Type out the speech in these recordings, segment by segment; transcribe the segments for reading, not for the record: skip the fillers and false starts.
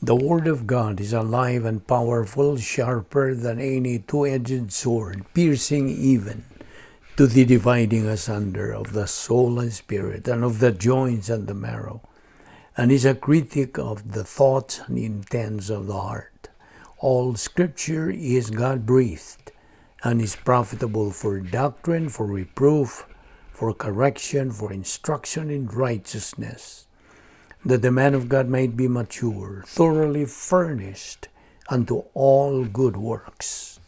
The Word of God is alive and powerful, sharper than any two-edged sword, piercing even to the dividing asunder of the soul and spirit, and of the joints and the marrow, and is a critic of the thoughts and intents of the heart. All Scripture is God-breathed, and is profitable for doctrine, for reproof, for correction, for instruction in righteousness, that the man of God might be mature, thoroughly furnished unto all good works.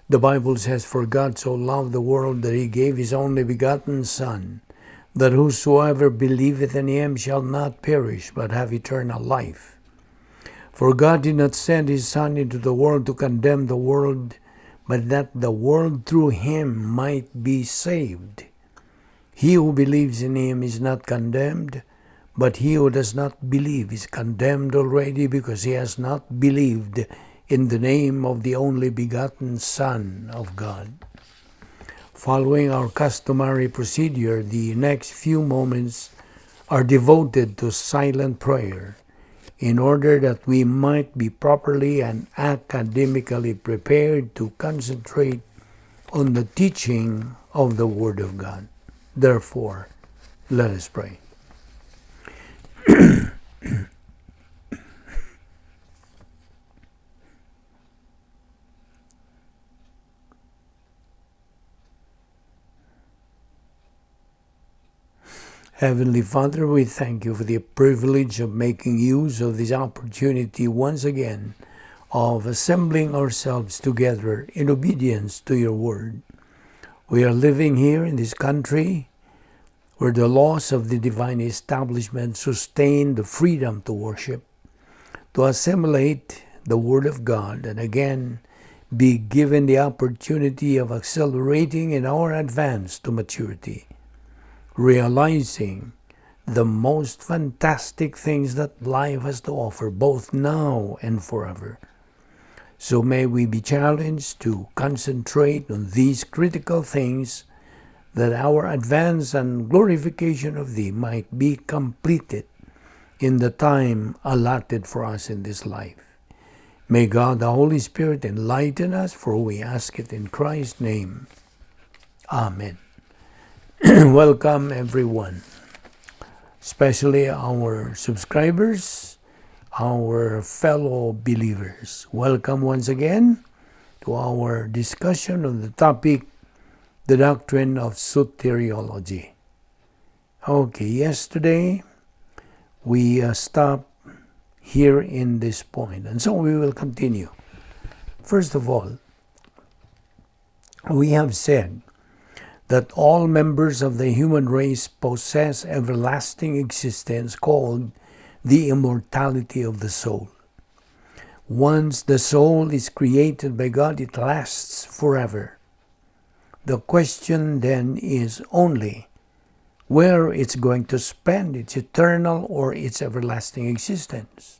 The Bible says, "For God so loved the world that he gave his only begotten Son, that whosoever believeth in him shall not perish, but have eternal life. For God did not send his Son into the world to condemn the world, but that the world through him might be saved. He who believes in him is not condemned, but he who does not believe is condemned already, because he has not believed in the name of the only begotten Son of God." Following our customary procedure, the next few moments are devoted to silent prayer in order that we might be properly and academically prepared to concentrate on the teaching of the Word of God. Therefore, let us pray. Heavenly Father, we thank you for the privilege of making use of this opportunity once again of assembling ourselves together in obedience to your word. We are living here in this country where the laws of the divine establishment sustain the freedom to worship, to assimilate the word of God, and again be given the opportunity of accelerating in our advance to maturity, realizing the most fantastic things that life has to offer, both now and forever. So may we be challenged to concentrate on these critical things, that our advance and glorification of thee might be completed in the time allotted for us in this life. May God the Holy Spirit enlighten us, for we ask it in Christ's name. Amen. Welcome everyone, especially our subscribers, our fellow believers. Welcome once again to our discussion on the topic, the doctrine of Soteriology. Okay, yesterday we stopped here in this point, and so we will continue. First of all, we have said that all members of the human race possess everlasting existence called the immortality of the soul. Once the soul is created by God, it lasts forever. The question then is only where it's going to spend its eternal or its everlasting existence.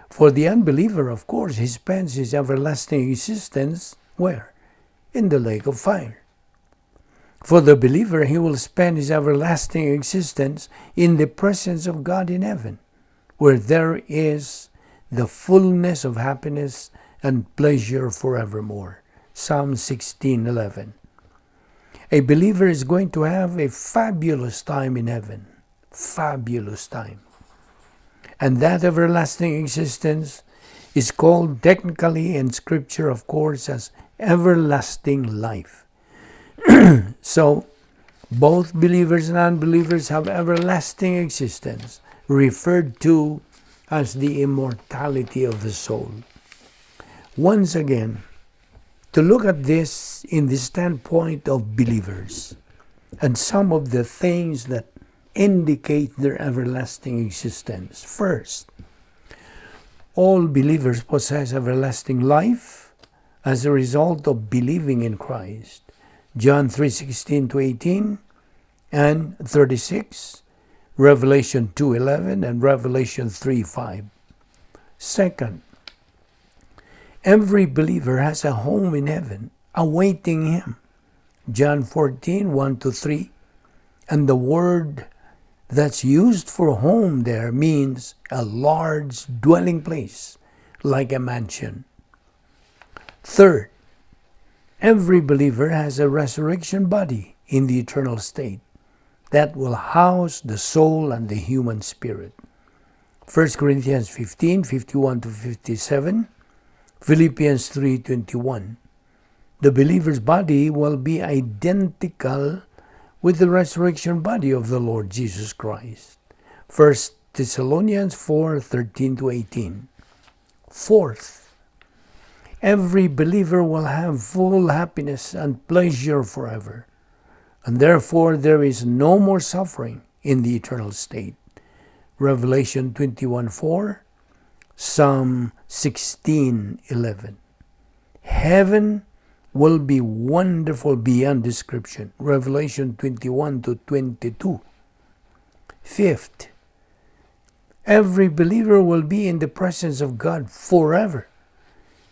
For the unbeliever, of course, he spends his everlasting existence where? In the lake of fire. For the believer, he will spend his everlasting existence in the presence of God in heaven, where there is the fullness of happiness and pleasure forevermore. Psalm 16:11. A believer is going to have a fabulous time in heaven. Fabulous time. And that everlasting existence is called technically in Scripture, of course, as everlasting life. So, both believers and unbelievers have everlasting existence, referred to as the immortality of the soul. Once again, to look at this in the standpoint of believers, and some of the things that indicate their everlasting existence. First, all believers possess everlasting life as a result of believing in Christ. John 3:16-18 and 36, Revelation 2:11 and Revelation 3:5. Second, every believer has a home in heaven awaiting him. John 14:1-3, and the word that's used for home there means a large dwelling place, like a mansion. Third, every believer has a resurrection body in the eternal state that will house the soul and the human spirit. 1 Corinthians 15, 51 to 57, Philippians 3:21. The believer's body will be identical with the resurrection body of the Lord Jesus Christ. 1 Thessalonians 4:13 to 18. Fourth, every believer will have full happiness and pleasure forever, and therefore there is no more suffering in the eternal state. Revelation 21:4, Psalm 16:11. Heaven will be wonderful beyond description. Revelation 21 to 22. Fifth, every believer will be in the presence of God forever.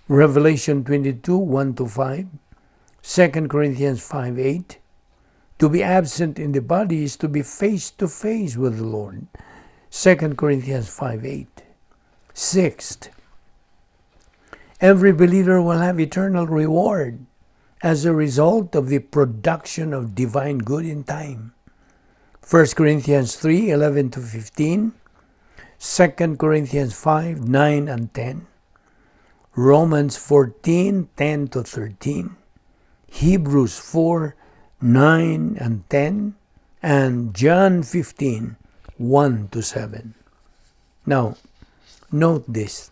Revelation 22, 1 to 5, 2 Corinthians 5:8. To be absent in the body is to be face to face with the Lord. 2 Corinthians 5:8. Sixth, every believer will have eternal reward as a result of the production of divine good in time. 1 Corinthians 3:11 to 15, 2 Corinthians 5:9 and 10, Romans 14:10 to 13, Hebrews 4:9 and 10, and John 15:1 to 7. Now, note this.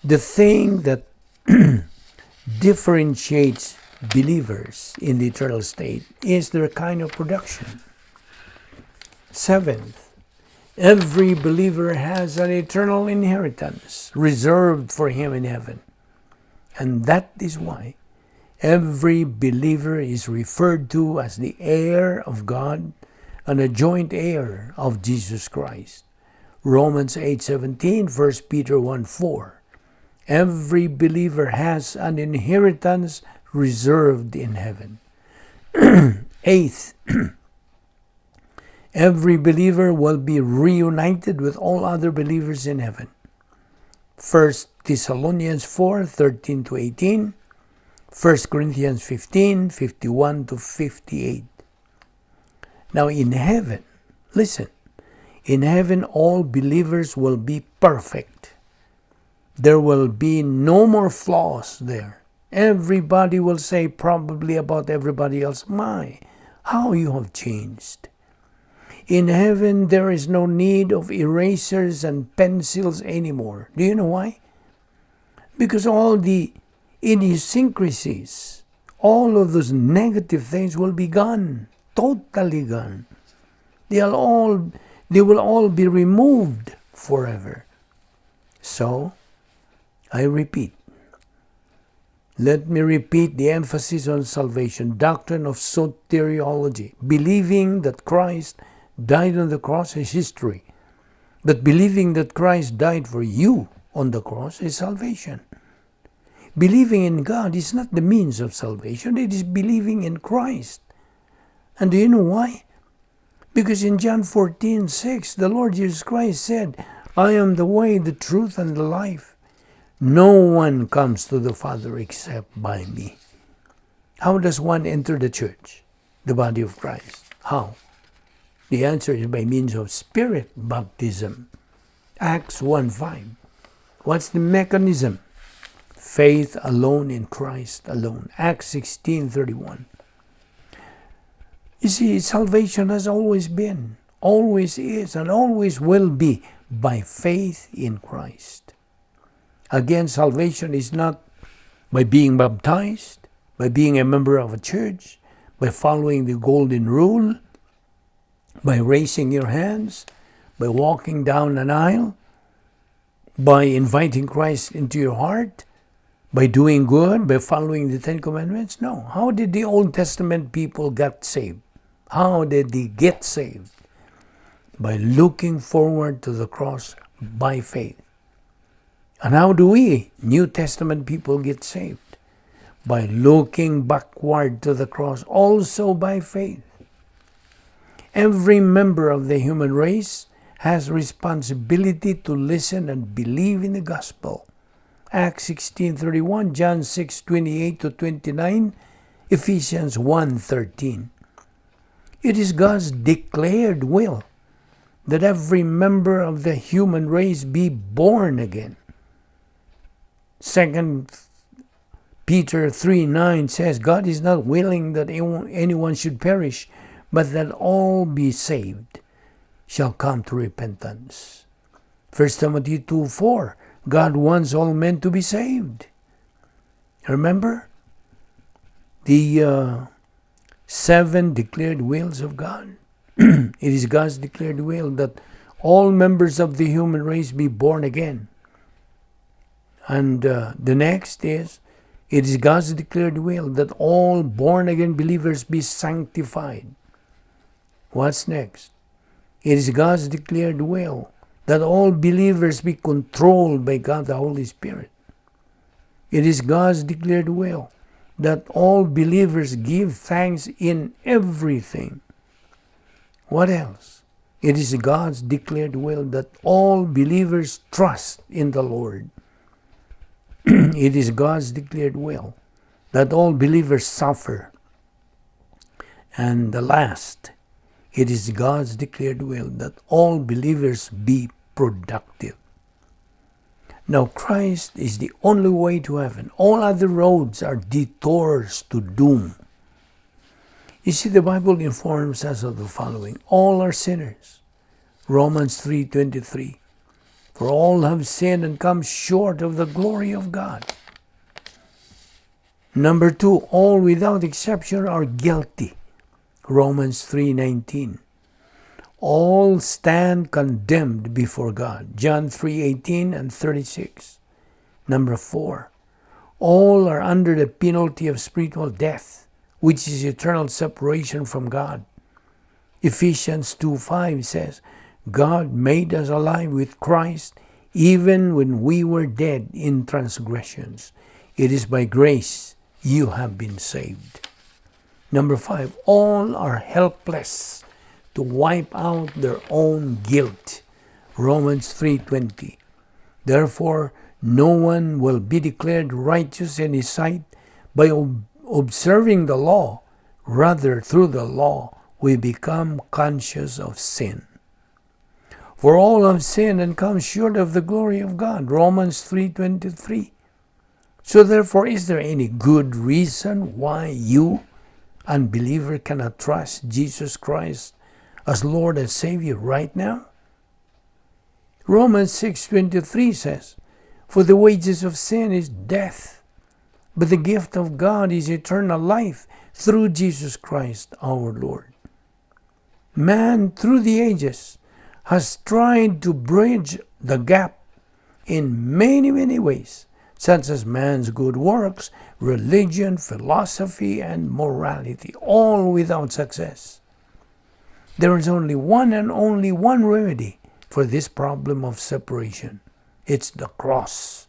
The thing that differentiates believers in the eternal state is their kind of production. Seventh, every believer has an eternal inheritance reserved for him in heaven. And that is why every believer is referred to as the heir of God and a joint heir of Jesus Christ. Romans 8:17, 1 Peter 1:4. Every believer has an inheritance reserved in heaven. Eighth, every believer will be reunited with all other believers in heaven. 1 Thessalonians 4:13 to 18, 1 Corinthians 15:51 to 58. Now in heaven, listen, in heaven all believers will be perfect. There will be no more flaws there. Everybody will say probably about everybody else, "My, how you have changed." In heaven, there is no need of erasers and pencils anymore. Do you know why? Because all the idiosyncrasies, all of those negative things will be gone, totally gone. They will all be removed forever. So, I repeat. Let me repeat the emphasis on salvation. Doctrine of Soteriology. Believing that Christ died on the cross is history. But believing that Christ died for you on the cross is salvation. Believing in God is not the means of salvation. It is believing in Christ. And do you know why? Because in John 14:6, the Lord Jesus Christ said, "I am the way, the truth, and the life. No one comes to the Father except by me." How does one enter the church, the body of Christ? How? The answer is by means of Spirit baptism. Acts 1:5. What's the mechanism? Faith alone in Christ alone. Acts 16:31. You see, salvation has always been, always is, and always will be by faith in Christ. Again, salvation is not by being baptized, by being a member of a church, by following the golden rule, by raising your hands, by walking down an aisle, by inviting Christ into your heart, by doing good, by following the Ten Commandments. No. How did the Old Testament people get saved? How did they get saved? By looking forward to the cross by faith. And how do we, New Testament people, get saved? By looking backward to the cross, also by faith. Every member of the human race has responsibility to listen and believe in the gospel. Acts 16:31, John 6:28 to 29, Ephesians 1:13. It is God's declared will that every member of the human race be born again. 2 Peter 3:9 says, God is not willing that anyone should perish, but that all be saved, shall come to repentance. 1 Timothy 2:4, God wants all men to be saved. Remember the 7 declared wills of God? It is God's declared will that all members of the human race be born again. And the next is, it is God's declared will that all born-again believers be sanctified. What's next? It is God's declared will that all believers be controlled by God the Holy Spirit. It is God's declared will that all believers give thanks in everything. What else? It is God's declared will that all believers trust in the Lord. It is God's declared will that all believers suffer. And the last, it is God's declared will that all believers be productive. Now, Christ is the only way to heaven. All other roads are detours to doom. You see, the Bible informs us of the following. All are sinners. Romans 3:23. For all have sinned and come short of the glory of God. Number 2, all without exception are guilty. Romans 3:19. All stand condemned before God. John 3:18 and 36. Number 4, all are under the penalty of spiritual death, which is eternal separation from God. Ephesians 2:5 says, God made us alive with Christ even when we were dead in transgressions. It is by grace you have been saved. Number 5, all are helpless to wipe out their own guilt. Romans 3:20. Therefore, no one will be declared righteous in his sight by observing the law. Rather, through the law, we become conscious of sin. For all have sinned and come short of the glory of God. Romans 3:23. So therefore, is there any good reason why you, unbeliever, cannot trust Jesus Christ as Lord and Savior right now? Romans 6:23 says, for the wages of sin is death, but the gift of God is eternal life through Jesus Christ our Lord. Man, through the ages, has tried to bridge the gap in many, many ways, such as man's good works, religion, philosophy, and morality, all without success. There is only one and only one remedy for this problem of separation. It's the cross.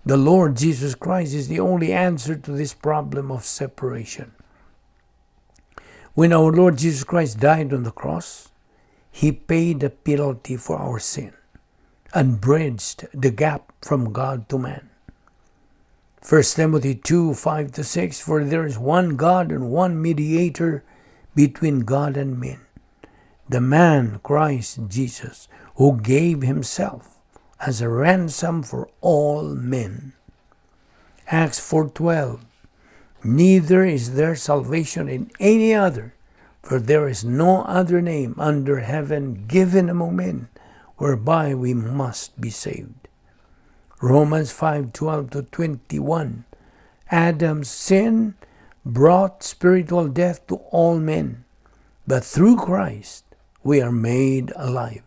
The Lord Jesus Christ is the only answer to this problem of separation. When our Lord Jesus Christ died on the cross, He paid the penalty for our sin and bridged the gap from God to man. 1 Timothy 2:5-6, for there is one God and one mediator between God and men, the man Christ Jesus, who gave himself as a ransom for all men. Acts 4:12, neither is there salvation in any other, for there is no other name under heaven given among men whereby we must be saved. Romans 5:12-21, Adam's sin brought spiritual death to all men, but through Christ we are made alive.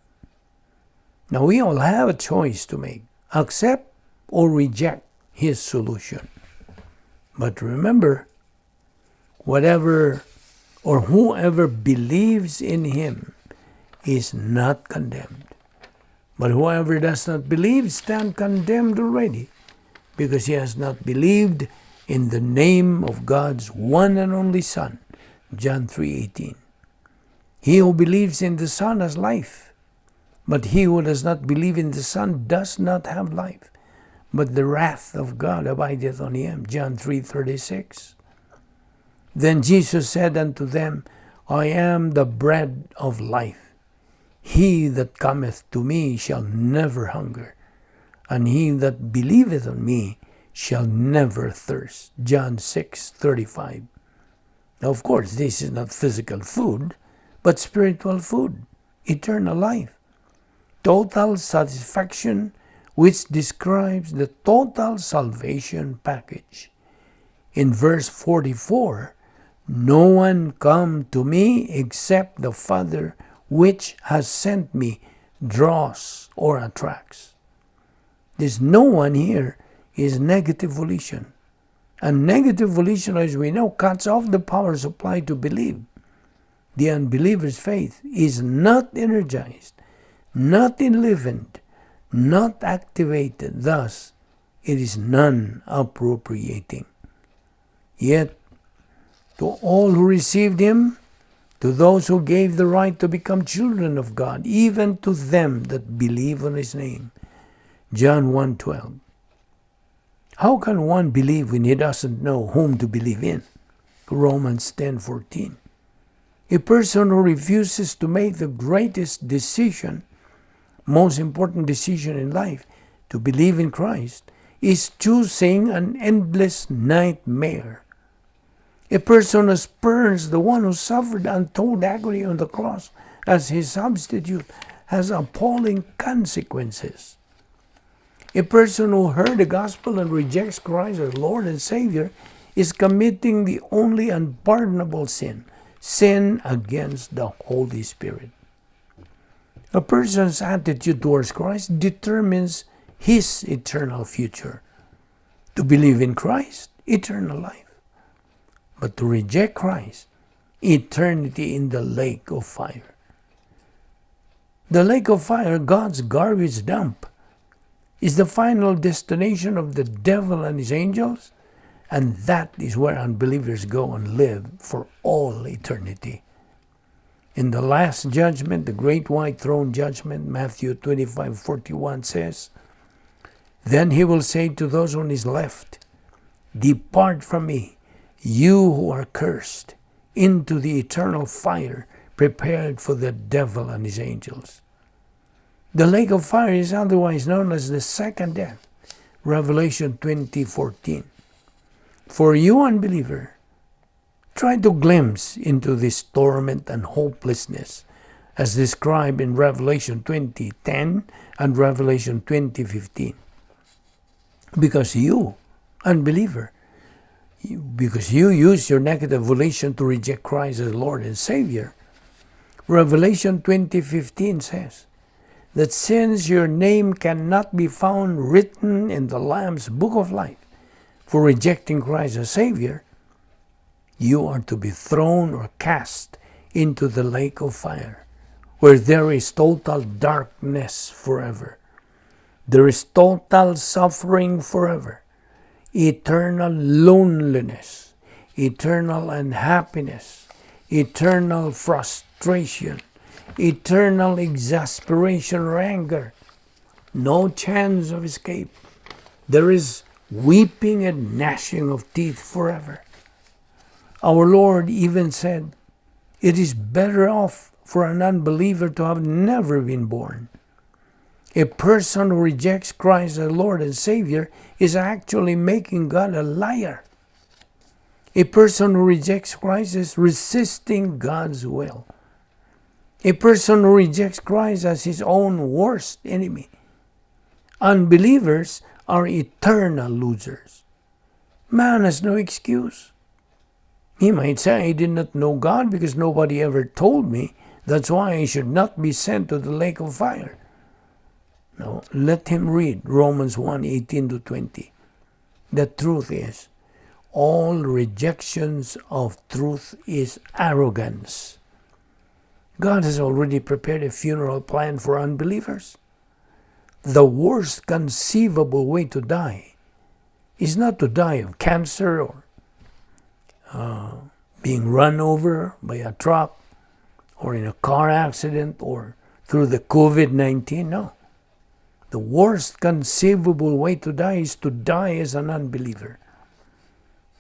Now we all have a choice to make, accept or reject His solution. But remember, whatever or whoever believes in Him is not condemned. But whoever does not believe stands condemned already, because he has not believed in the name of God's one and only Son. John 3:18. He who believes in the Son has life, but he who does not believe in the Son does not have life, but the wrath of God abideth on him. John 3:36. Then Jesus said unto them, I am the bread of life. He that cometh to me shall never hunger, and he that believeth on me shall never thirst. John 6:35. Now, of course, this is not physical food, but spiritual food, eternal life, total satisfaction, which describes the total salvation package. In verse 44, no one come to me except the Father which has sent me draws or attracts. This no one here is negative volition. And negative volition, as we know, cuts off the power supply to believe. The unbeliever's faith is not energized, not enlivened, not activated. Thus, it is non-appropriating. Yet, to all who received him, to those who gave the right to become children of God, even to them that believe on his name. John 1:12. How can one believe when he doesn't know whom to believe in? Romans 10:14. A person who refuses to make the greatest decision, most important decision in life, to believe in Christ, is choosing an endless nightmare. A person who spurns the one who suffered untold agony on the cross as his substitute has appalling consequences. A person who heard the gospel and rejects Christ as Lord and Savior is committing the only unpardonable sin against the Holy Spirit. A person's attitude towards Christ determines his eternal future. To believe in Christ, eternal life. But to reject Christ, eternity in the lake of fire. The lake of fire, God's garbage dump, is the final destination of the devil and his angels, and that is where unbelievers go and live for all eternity. In the last judgment, the great white throne judgment, Matthew 25:41 says, Then he will say to those on his left, Depart from me, you who are cursed, into the eternal fire prepared for the devil and his angels. The lake of fire is otherwise known as the second death, Revelation 20:14. For you, unbeliever, try to glimpse into this torment and hopelessness as described in Revelation 20:10 and Revelation 20:15. Because you, unbeliever, because you use your negative volition to reject Christ as Lord and Savior, Revelation 20:15 says that since your name cannot be found written in the Lamb's book of life for rejecting Christ as Savior, you are to be thrown or cast into the lake of fire, where there is total darkness forever. There is total suffering forever, eternal loneliness, eternal unhappiness, eternal frustration, eternal exasperation or anger, no chance of escape. There is weeping and gnashing of teeth forever. Our Lord even said, it is better off for an unbeliever to have never been born. A person who rejects Christ as Lord and Savior is actually making God a liar. A person who rejects Christ is resisting God's will. A person who rejects Christ as his own worst enemy. Unbelievers are eternal losers. Man has no excuse. He might say, I did not know God because nobody ever told me. That's why I should not be sent to the lake of fire. No, let him read Romans 1:18-20. The truth is, all rejections of truth is arrogance. God has already prepared a funeral plan for unbelievers. The worst conceivable way to die is not to die of cancer or being run over by a truck or in a car accident or through the COVID-19. No. The worst conceivable way to die is to die as an unbeliever.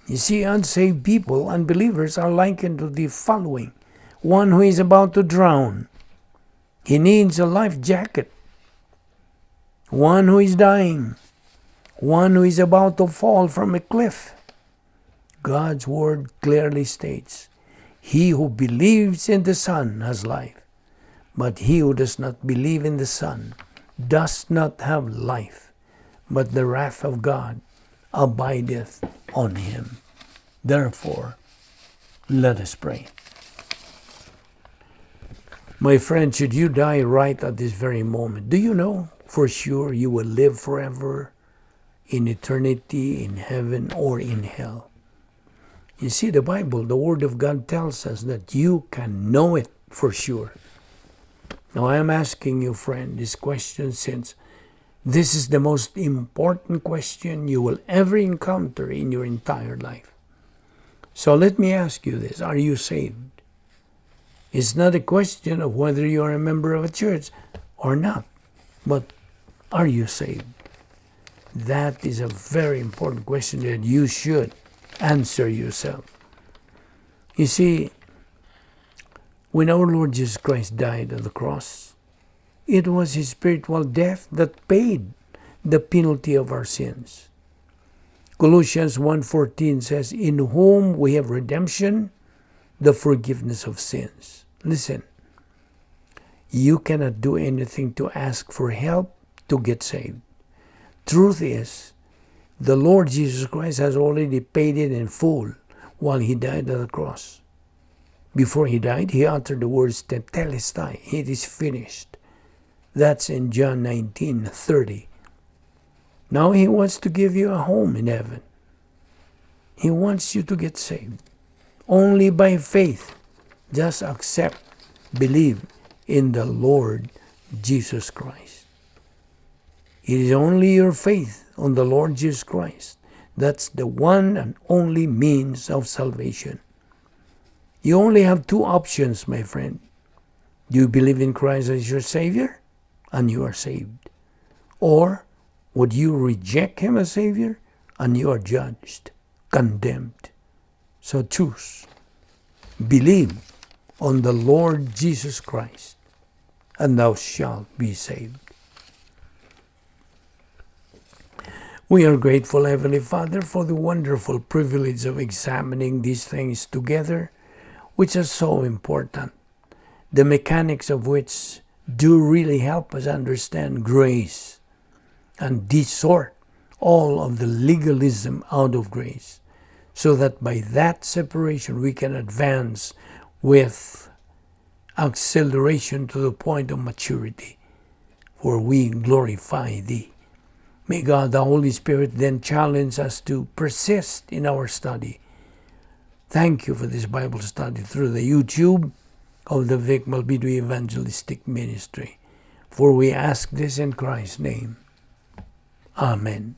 You see, unsaved people, unbelievers, are likened to the following. One who is about to drown. He needs a life jacket. One who is dying. One who is about to fall from a cliff. God's word clearly states, he who believes in the Son has life, but he who does not believe in the Son does not have life, but the wrath of God abideth on him. Therefore, let us pray. My friend, should you die right at this very moment, do you know for sure you will live forever in eternity, in heaven, or in hell? You see, the Bible, the Word of God tells us that you can know it for sure. Now, I am asking you, friend, this question since this is the most important question you will ever encounter in your entire life. So let me ask you this. Are you saved? It's not a question of whether you are a member of a church or not, but are you saved? That is a very important question that you should answer yourself. You see, when our Lord Jesus Christ died on the cross, it was his spiritual death that paid the penalty of our sins. Colossians 1:14 says, in whom we have redemption, the forgiveness of sins. Listen, you cannot do anything to ask for help to get saved. Truth is, the Lord Jesus Christ has already paid it in full while he died on the cross. Before he died, he uttered the words, Tetelestai, it is finished. That's in John 19:30. Now he wants to give you a home in heaven. He wants you to get saved. Only by faith. Just accept, believe in the Lord Jesus Christ. It is only your faith on the Lord Jesus Christ. That's the one and only means of salvation. You only have two options, my friend. Do you believe in Christ as your Savior? And you are saved. Or would you reject him as Savior? And you are judged, condemned. So choose. Believe on the Lord Jesus Christ, and thou shalt be saved. We are grateful, Heavenly Father, for the wonderful privilege of examining these things together, which are so important, the mechanics of which do really help us understand grace and distort all of the legalism out of grace, so that by that separation we can advance with acceleration to the point of maturity, for we glorify Thee. May God, the Holy Spirit, then challenge us to persist in our study. Thank you for this Bible study through the YouTube of the Vic Balbido Evangelistic Ministry. For we ask this in Christ's name. Amen.